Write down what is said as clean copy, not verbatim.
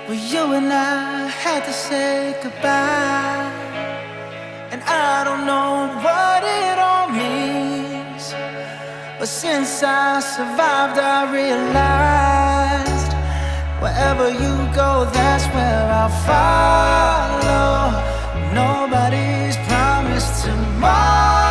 Well, you and I had to say goodbye, and I don't know what it all means, but since I survived I realized wherever you go, that's where I'll follow. Nobody's promised tomorrow.